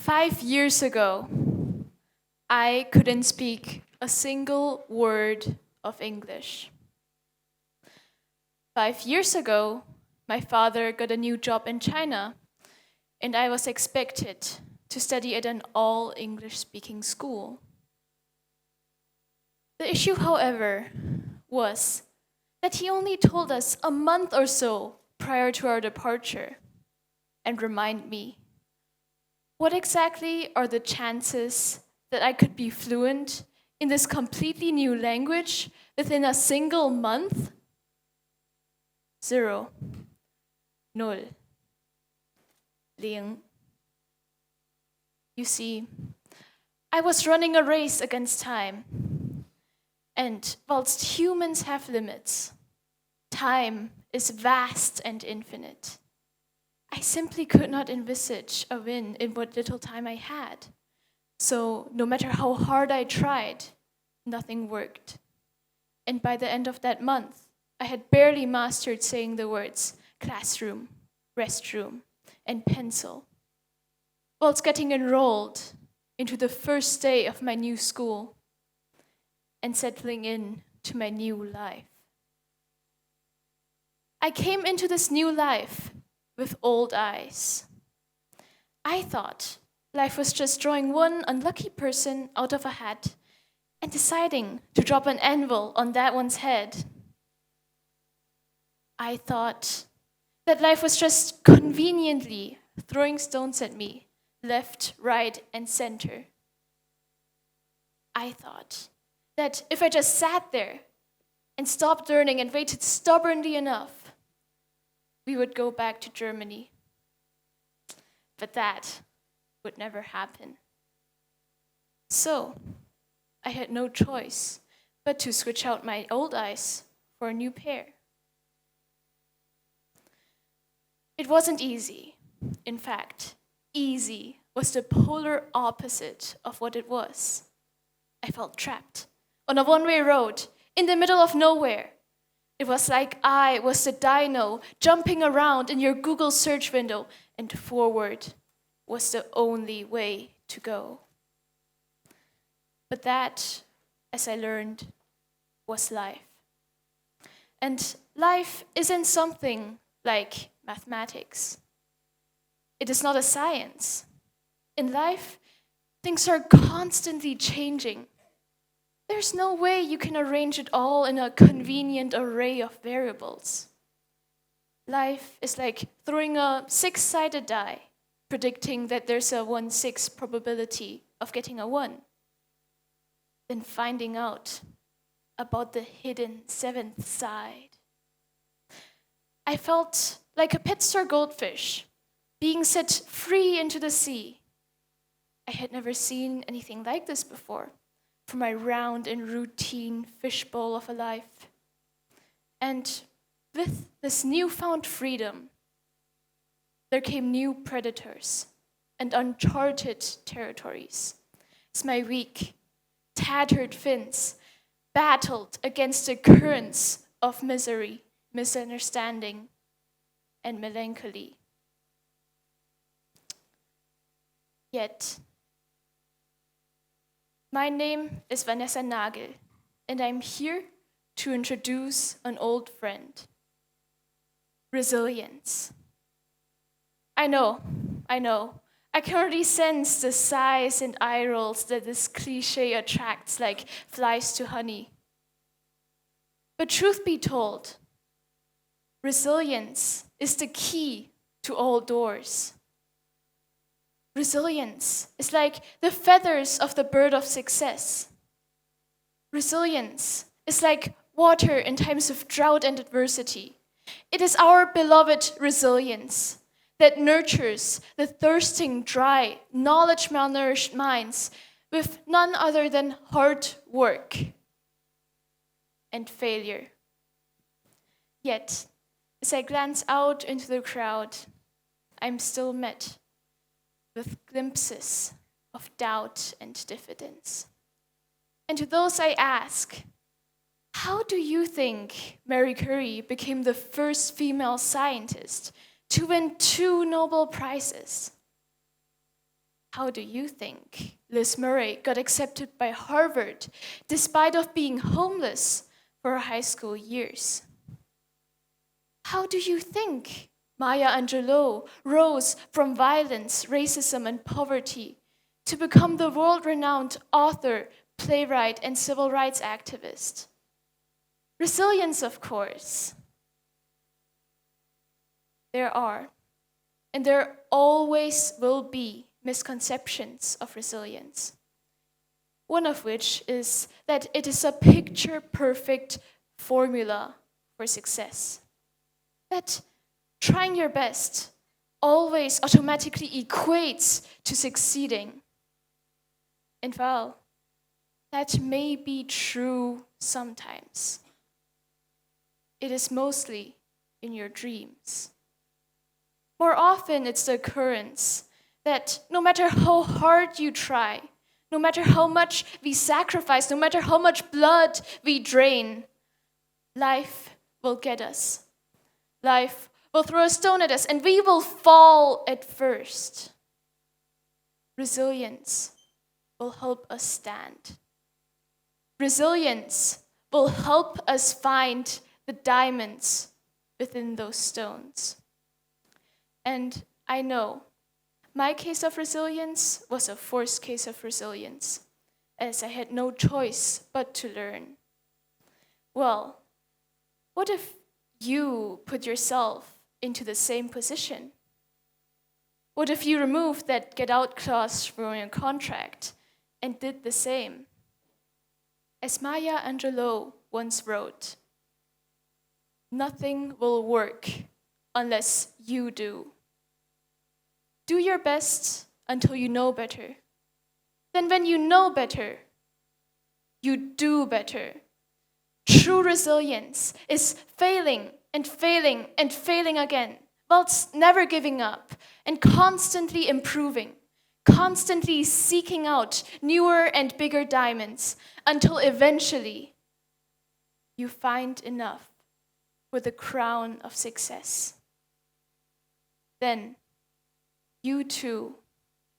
5 years ago, I couldn't speak a single word of English. 5 years ago, my father got a new job in China, and I was expected to study at an all-English speaking school. The issue, however, was that he only told us a month or so prior to our departure and reminded me, what exactly are the chances that I could be fluent in this completely new language within a single month? 0, 0, 0. You see, I was running a race against time. And whilst humans have limits, time is vast and infinite. I simply could not envisage a win in what little time I had. So no matter how hard I tried, nothing worked. And by the end of that month, I had barely mastered saying the words classroom, restroom, and pencil, whilst getting enrolled into the first day of my new school and settling in to my new life. I came into this new life with old eyes. I thought life was just drawing one unlucky person out of a hat and deciding to drop an anvil on that one's head. I thought that life was just conveniently throwing stones at me, left, right, and center. I thought that if I just sat there and stopped learning and waited stubbornly enough, we would go back to Germany. But that would never happen. So I had no choice but to switch out my old eyes for a new pair. It wasn't easy. In fact, easy was the polar opposite of what it was. I felt trapped on a one-way road in the middle of nowhere. It was like I was the dino jumping around in your Google search window, and forward was the only way to go. But that, as I learned, was life. And life isn't something like mathematics. It is not a science. In life, things are constantly changing. There's no way you can arrange it all in a convenient array of variables. Life is like throwing a 6-sided die, predicting that there's a 1/6 probability of getting a 1, then finding out about the hidden 7th side. I felt like a pit store goldfish being set free into the sea. I had never seen anything like this before for my round and routine fishbowl of a life. And with this newfound freedom, there came new predators and uncharted territories as my weak, tattered fins battled against the currents of misery, misunderstanding, and melancholy. Yet, my name is Vanessa Nagel, and I'm here to introduce an old friend. Resilience. I know. I can already sense the sighs and eye rolls that this cliche attracts like flies to honey. But truth be told, resilience is the key to all doors. Resilience is like the feathers of the bird of success. Resilience is like water in times of drought and adversity. It is our beloved resilience that nurtures the thirsting, dry, knowledge-malnourished minds with none other than hard work and failure. Yet, as I glance out into the crowd, I'm still met with glimpses of doubt and diffidence. And to those I ask, how do you think Marie Curie became the first female scientist to win 2 Nobel Prizes? How do you think Liz Murray got accepted by Harvard despite of being homeless for her high school years? How do you think Maya Angelou rose from violence, racism, and poverty to become the world-renowned author, playwright, and civil rights activist? Resilience, of course. There are, and there always will be, misconceptions of resilience. One of which is that it is a picture-perfect formula for success. That trying your best always automatically equates to succeeding. And well, that may be true sometimes. It is mostly in your dreams. More often, it's the occurrence that no matter how hard you try, no matter how much we sacrifice, no matter how much blood we drain, life will get us. Life will throw a stone at us, and we will fall at first. Resilience will help us stand. Resilience will help us find the diamonds within those stones. And I know my case of resilience was a forced case of resilience, as I had no choice but to learn. Well, what if you put yourself into the same position? What if you removed that get out clause from your contract and did the same? As Maya Angelou once wrote, "Nothing will work unless you do. Do your best until you know better. Then when you know better, you do better." True resilience is failing and failing and failing again, whilst never giving up and constantly improving, constantly seeking out newer and bigger diamonds until eventually you find enough for the crown of success. Then you too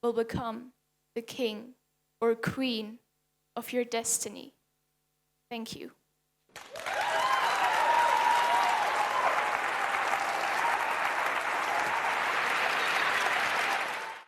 will become the king or queen of your destiny. Thank you.